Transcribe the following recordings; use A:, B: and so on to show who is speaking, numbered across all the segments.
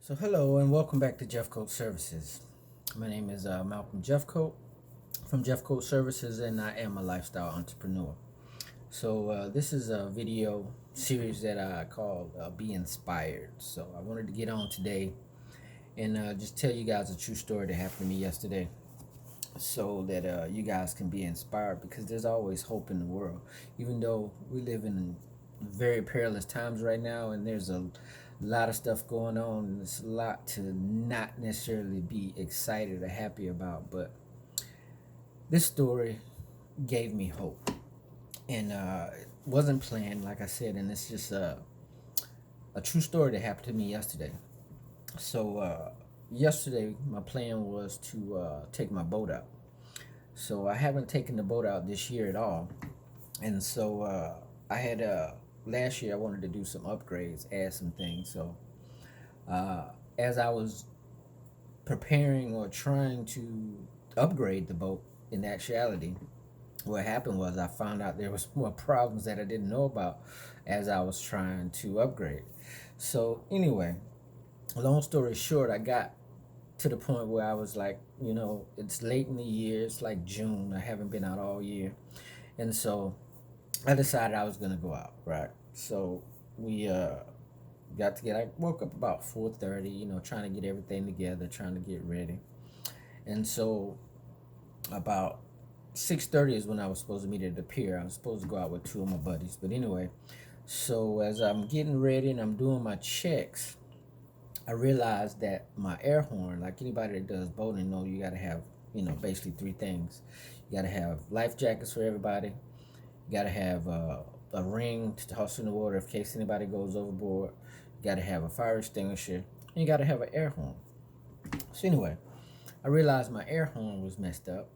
A: So hello and welcome back to Jeffcoat Services. My name is Malcolm Jeffcoat from Jeffcoat Services, and I am a lifestyle entrepreneur. So this is a video series that I call Be Inspired. So I wanted to get on today and just tell you guys a true story that happened to me yesterday, so that you guys can be inspired, because there's always hope in the world. Even though we live in very perilous times right now, and there's a lot of stuff going on, and it's a lot to not necessarily be excited or happy about, but this story gave me hope. And it wasn't planned, like I said, and it's just a true story that happened to me yesterday. So yesterday my plan was to take my boat out. So I haven't taken the boat out this year at all. And so I had last year I wanted to do some upgrades, add some things. So uh, as I was preparing or trying to upgrade the boat, in actuality, what happened was I found out there was more problems that I didn't know about as I was trying to upgrade. So anyway, long story short, I got to the point where I was like, it's late in the year. It's like June. I haven't been out all year. And so I decided I was going to go out, right? So we got together. I woke up about 4:30, trying to get everything together, trying to get ready. And so about 6:30 is when I was supposed to meet at the pier. I was supposed to go out with two of my buddies. But anyway, so as I'm getting ready and I'm doing my checks, I realized that my air horn, like anybody that does boating know, you got to have, basically three things. You got to have life jackets for everybody. You got to have a ring to toss in the water in case anybody goes overboard. You got to have a fire extinguisher. And you got to have an air horn. So anyway, I realized my air horn was messed up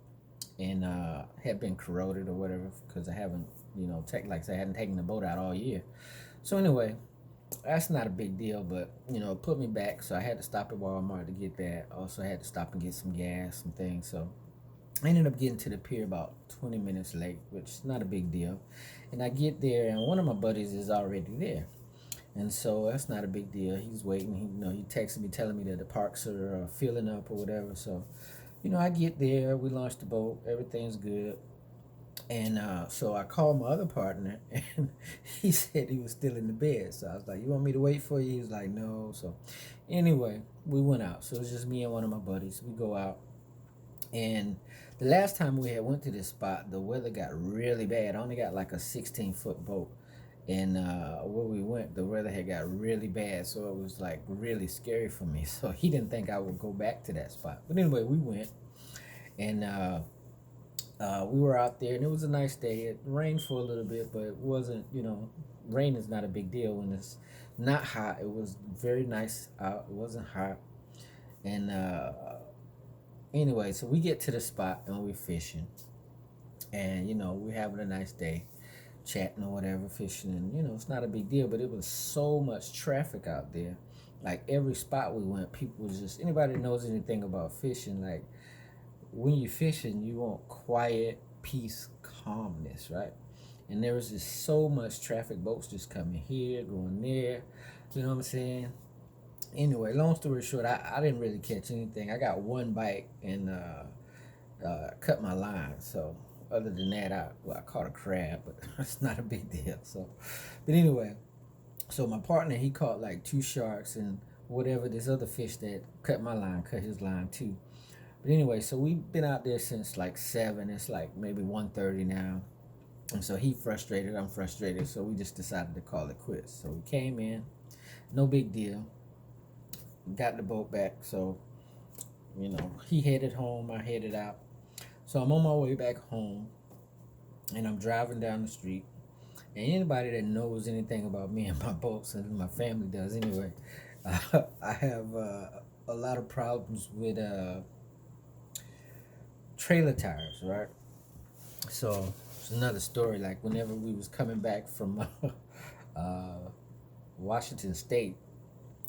A: and had been corroded or whatever, because I haven't, like I said, I hadn't taken the boat out all year. So anyway, that's not a big deal, but it put me back. So I had to stop at Walmart to get that. Also had to stop and get some gas, some things. So I ended up getting to the pier about 20 minutes late, which is not a big deal. And I get there, and one of my buddies is already there. And so that's not a big deal. He's waiting. He texted me telling me that the parks are filling up or whatever. So, I get there. We launch the boat. Everything's good. And so I called my other partner, and he said he was still in the bed. So I was like, "You want me to wait for you?" He was like, "No." So anyway, we went out. So it was just me and one of my buddies. We go out, and the last time we had went to this spot, the weather got really bad. I only got like a 16-foot boat, and where we went, the weather had got really bad. So it was like really scary for me. So he didn't think I would go back to that spot. But anyway, we went, and we were out there, and it was a nice day. It rained for a little bit, but it wasn't, rain is not a big deal when it's not hot. It was very nice out. It wasn't hot. And anyway, so we get to the spot and we're fishing. And, we're having a nice day, chatting or whatever, fishing. And, it's not a big deal, but it was so much traffic out there. Like every spot we went, people was just, anybody that knows anything about fishing, like, when you're fishing, you want quiet, peace, calmness, right? And there was just so much traffic, boats just coming here, going there. You know what I'm saying? Anyway, long story short, I didn't really catch anything. I got one bite and cut my line. So other than that, I caught a crab, but it's not a big deal. So, but anyway, so my partner, he caught like two sharks and whatever, this other fish that cut my line, cut his line too. But anyway, so we've been out there since like 7. It's like maybe 1:30 now. And so he frustrated, I'm frustrated. So we just decided to call it quits. So we came in, no big deal. Got the boat back. So, he headed home, I headed out. So I'm on my way back home, and I'm driving down the street. And anybody that knows anything about me and my boats, and my family does anyway, I have a lot of problems with trailer tires, right? So it's another story. Like whenever we was coming back from uh, Washington State,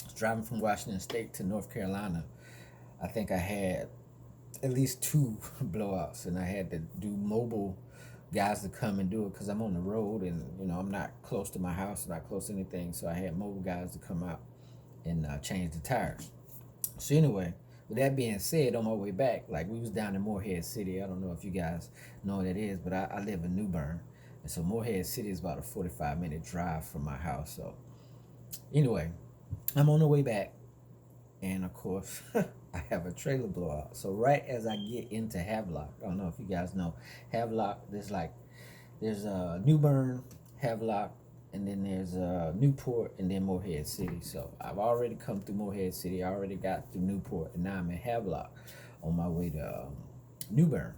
A: I was driving from Washington State to North Carolina. I think I had at least two blowouts, and I had to do mobile guys to come and do it because I'm on the road, and I'm not close to my house, not close to anything. So I had mobile guys to come out and change the tires. So anyway, with that being said, on my way back, like we was down in Morehead City. I don't know if you guys know what that is, but I live in New Bern. And so Morehead City is about a 45-minute drive from my house. So anyway, I'm on the way back, and of course, I have a trailer blowout. So right as I get into Havelock, I don't know if you guys know Havelock. There's New Bern, Havelock, and then there's Newport, and then Morehead City. So I've already come through Morehead City. I already got through Newport, and now I'm in Havelock on my way to New Bern.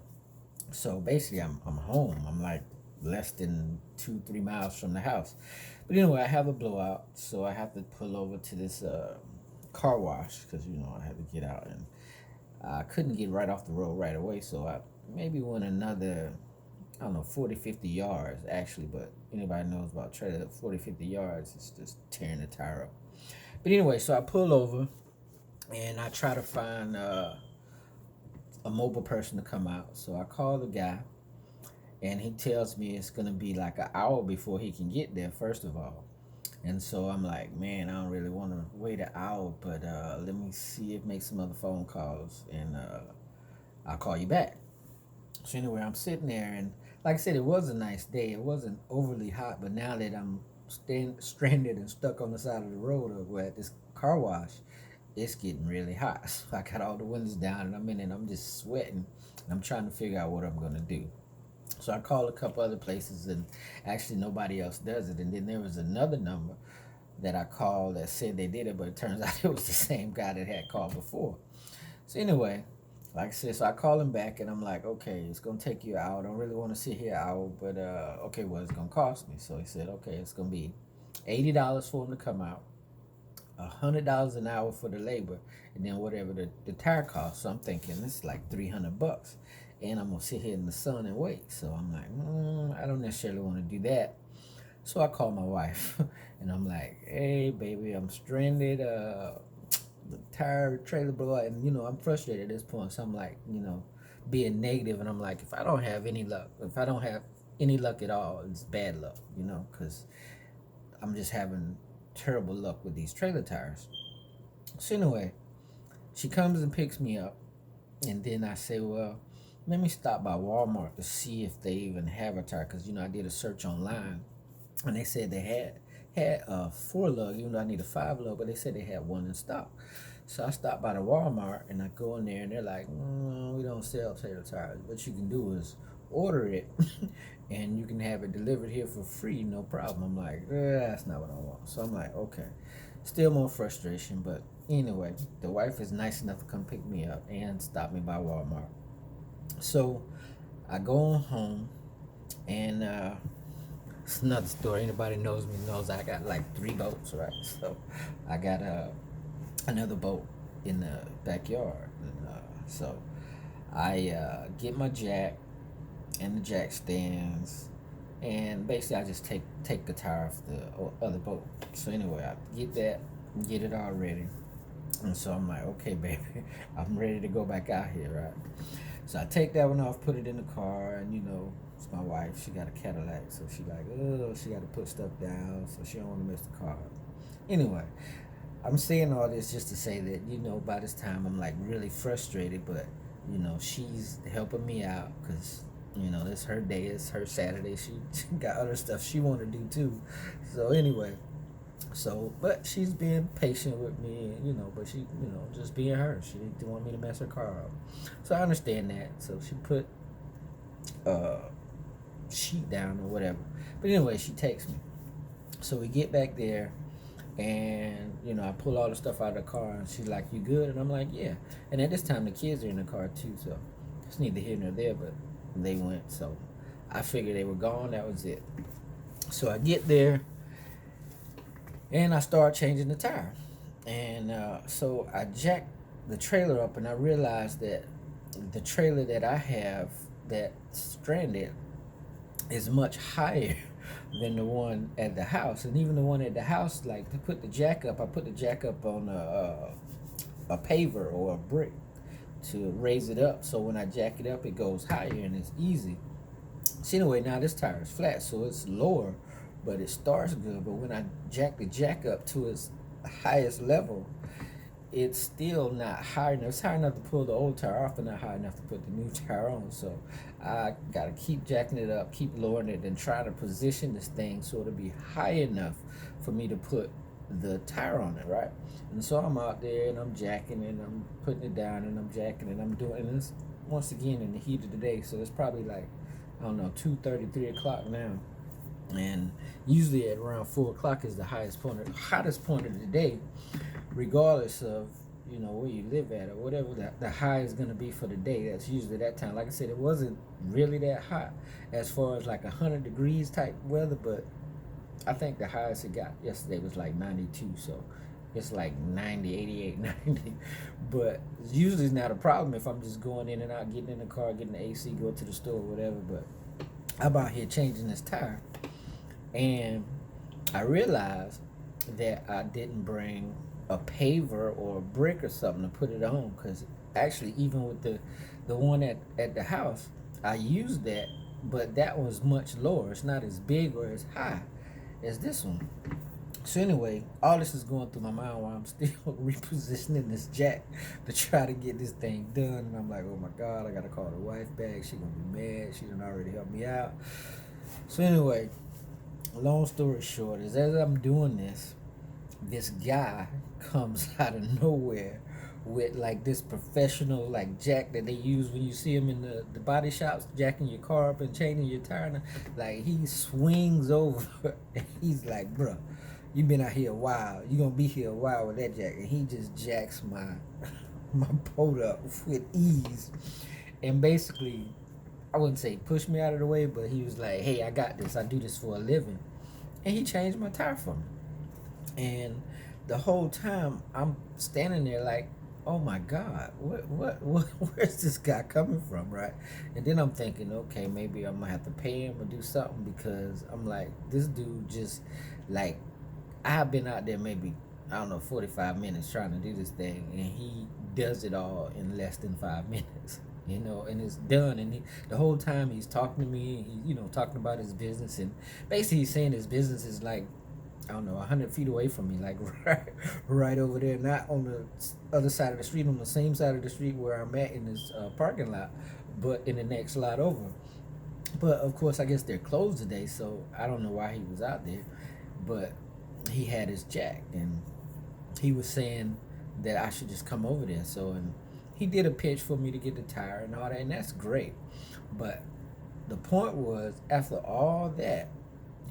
A: So basically, I'm home. I'm like less than 2-3 miles from the house. But anyway, I have a blowout, so I have to pull over to this car wash because I had to get out, and I couldn't get right off the road right away. So I maybe went another, I don't know, 40-50 yards actually. But anybody knows about trailer, 40-50 yards, it's just tearing the tire up. But anyway, so I pull over and I try to find a mobile person to come out. So I call the guy, and he tells me it's gonna be like an hour before he can get there, first of all. And so I'm like, man, I don't really want to wait an hour, but let me see if make some other phone calls, and I'll call you back. So anyway, I'm sitting there, and like I said, it was a nice day. It wasn't overly hot, but now that I'm stranded and stuck on the side of the road over at this car wash, it's getting really hot. So I got all the windows down, and I'm in it. I'm just sweating, and I'm trying to figure out what I'm gonna do. So I called a couple other places, and actually nobody else does it. And then there was another number that I called that said they did it, but it turns out it was the same guy that had called before. So anyway, like I said, so I call him back, and I'm like, okay, it's gonna take you an hour. I don't really want to sit here an hour, but okay, what it's gonna cost me? So he said, okay, it's gonna be $80 for him to come out, $100 an hour for the labor, and then whatever the tire costs. So I'm thinking this is like $300, and I'm gonna sit here in the sun and wait. So I'm like, I don't necessarily want to do that. So I call my wife, and I'm like, hey baby, I'm stranded. The tire trailer blew out, and I'm frustrated at this point. So I'm like, being negative, and I'm like, if I don't have any luck, at all, it's bad luck, because I'm just having terrible luck with these trailer tires. So anyway, she comes and picks me up, and then I say, well, let me stop by Walmart to see if they even have a tire, because I did a search online, and they said they had a 4 lug, even though I need a 5 lug, but they said they had one in stock. So I stopped by the Walmart, and I go in there, and they're like, we don't sell trailer tires. What you can do is order it, and you can have it delivered here for free, no problem. I'm like, that's not what I want. So I'm like, okay. Still more frustration, but anyway, the wife is nice enough to come pick me up and stop me by Walmart. So I go on home, and it's another story. Anybody knows me knows I got like 3 boats, right? So I got another boat in the backyard. And, so I get my jack and the jack stands, and basically I just take the tire off the other boat. So anyway, I get it all ready, and so I'm like, okay, baby, I'm ready to go back out here, right? So I take that one off, put it in the car, and it's my wife. She got a Cadillac, so she like, she got to put stuff down, so she don't want to mess the car up. Anyway, I'm saying all this just to say that, by this time I'm like really frustrated, but she's helping me out because it's her day, it's her Saturday. She got other stuff she want to do too. So anyway, but she's being patient with me, but she, just being her. She didn't want me to mess her car up, so I understand that. So she put sheet down or whatever. But anyway, she takes me. So we get back there, and I pull all the stuff out of the car, and she's like, you good? And I'm like, yeah. And at this time the kids are in the car too, so it's neither here nor there, but they went. So I figured they were gone. That was it. So I get there, and I start changing the tire, and so I jack the trailer up, and I realized that the trailer that I have that's stranded is much higher than the one at the house. And even the one at the house, like, to put the jack up, I put the jack up on a paver or a brick to raise it up, so when I jack it up it goes higher and it's easy. So anyway, now this tire is flat, so it's lower, but it starts good. But when I jack the jack up to its highest level, it's still not high enough. It's high enough to pull the old tire off, but not high enough to put the new tire on. So I gotta keep jacking it up, keep lowering it, and try to position this thing so it'll be high enough for me to put the tire on it, right? And so I'm out there and I'm jacking and I'm putting it down and I'm jacking and I'm doing this once again in the heat of the day. So it's probably like, I don't know, 2:30, 3 o'clock now. And usually at around 4 o'clock is the hottest point of the day, regardless of where you live at or whatever the high is going to be for the day. That's usually that time. Like I said, it wasn't really that hot as far as like 100 degrees type weather, but I think the highest it got yesterday was like 92. So it's like 90, 88, 90. But usually it's not a problem if I'm just going in and out, getting in the car, getting the AC, go to the store, whatever. But I'm out here changing this tire, and I realized that I didn't bring a paver or a brick or something to put it on, because actually even with the one at the house, I used that, but that was much lower. It's not as big or as high as this one. So anyway, all this is going through my mind while I'm still repositioning this jack to try to get this thing done. And I'm like, oh my God, I gotta call the wife back. She gonna be mad. She done already helped me out. So anyway, long story short is, as I'm doing this guy comes out of nowhere with like this professional like jack that they use when you see him in the body shops, jacking your car up and changing your tire. Like, he swings over and he's like, bruh, you been out here a while. You gonna be here a while with that jack. And he just jacks my boat up with ease. And basically, I wouldn't say push me out of the way, but he was like, hey, I got this. I do this for a living. And he changed my tire for me. And the whole time I'm standing there like, oh my God, what where's this guy coming from, right? And then I'm thinking, okay, maybe I'm gonna have to pay him or do something, because I'm like, this dude just, like, I've been out there maybe, I don't know, 45 minutes trying to do this thing, and he does it all in less than 5 minutes. And it's done. And the whole time he's talking to me, he, talking about his business, and basically he's saying his business is like, I don't know, 100 feet away from me, like right over there, not on the other side of the street, on the same side of the street where I'm at in this parking lot, but in the next lot over. But of course, I guess they're closed today, so I don't know why he was out there. But he had his jack, and he was saying that I should just come over there. So, and he did a pitch for me to get the tire and all that, and that's great. But the point was, after all that,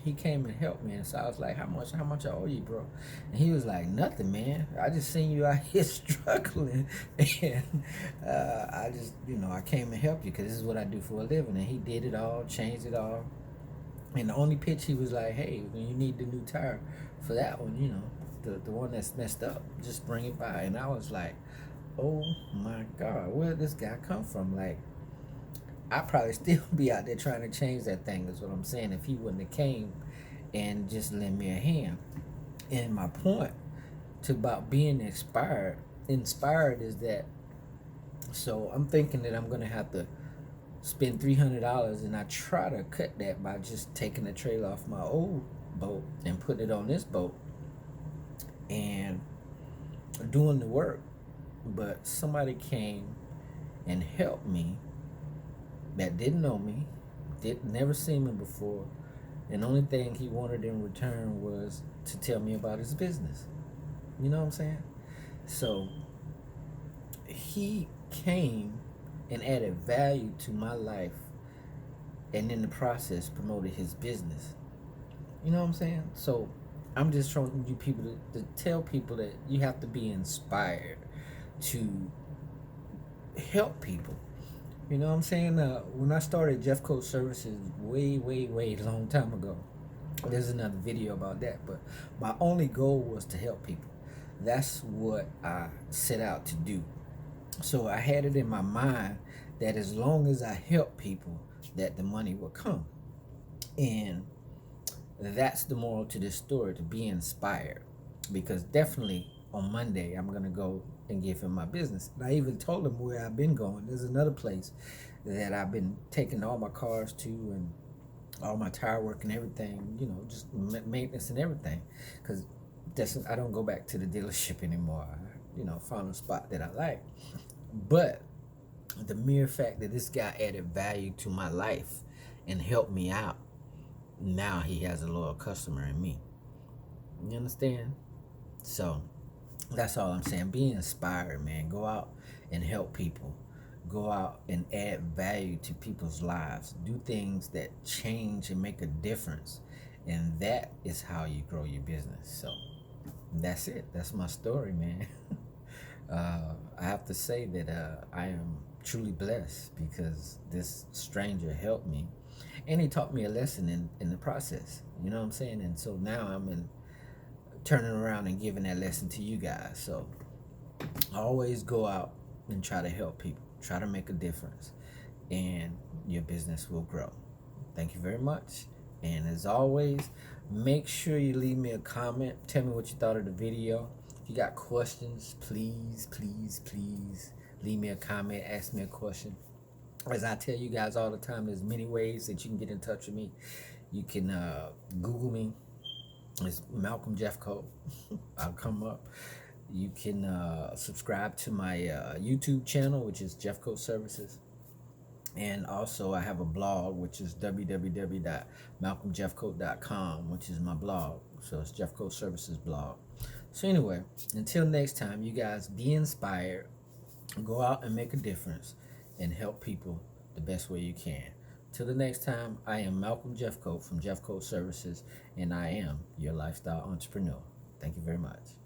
A: he came and helped me. And so I was like, how much I owe you, bro? And he was like, nothing, man. I just seen you out here struggling, and I just, I came and helped you, because this is what I do for a living. And he did it all, changed it all. And the only pitch, he was like, hey, when you need the new tire for that one, the one that's messed up, just bring it by. And I was like, oh my God, where did this guy come from? Like, I'd probably still be out there trying to change that thing, is what I'm saying, if he wouldn't have came and just lend me a hand. And my point to about being inspired is that, so I'm thinking that I'm going to have to spend $300, and I try to cut that by just taking the trailer off my old boat and putting it on this boat and doing the work. But somebody came and helped me that didn't know me, never seen me before, and the only thing he wanted in return was to tell me about his business. You know what I'm saying? So he came and added value to my life, and in the process promoted his business. You know what I'm saying? So I'm just trying you people to tell people that you have to be inspired to help people. You know what I'm saying? When I started Jeff Coat Services way long time ago, there's another video about that, but my only goal was to help people. That's what I set out to do. So I had it in my mind that as long as I help people, that the money will come. And that's the moral to this story, to be inspired. Because definitely on Monday, I'm going to go and give him my business. And I even told him where I've been going. There's another place that I've been taking all my cars to, and all my tire work and everything, just maintenance and everything. Because I don't go back to the dealership anymore. Found a spot that I like. But the mere fact that this guy added value to my life and helped me out, now he has a loyal customer in me. You understand? So that's all I'm saying. Be inspired, man. Go out and help people. Go out and add value to people's lives. Do things that change and make a difference. And that is how you grow your business. So that's it. That's my story, man. I have to say that I am truly blessed because this stranger helped me, and he taught me a lesson in the process. You know what I'm saying? And so now turning around and giving that lesson to you guys. So always go out and try to help people. Try to make a difference, and your business will grow. Thank you very much. And as always, make sure you leave me a comment. Tell me what you thought of the video. If you got questions, please leave me a comment. Ask me a question. As I tell you guys all the time, there's many ways that you can get in touch with me. You can Google me. It's Malcolm Jeffcoat. I'll come up. You can subscribe to my YouTube channel, which is Jeffcoat Services. And also I have a blog, which is www.malcolmjeffcoat.com, which is my blog. So it's Jeffcoat Services blog. So anyway, until next time, you guys be inspired. Go out and make a difference and help people the best way you can. Till the next time, I am Malcolm Jeffcoat from Jeffcoat Services, and I am your lifestyle entrepreneur. Thank you very much.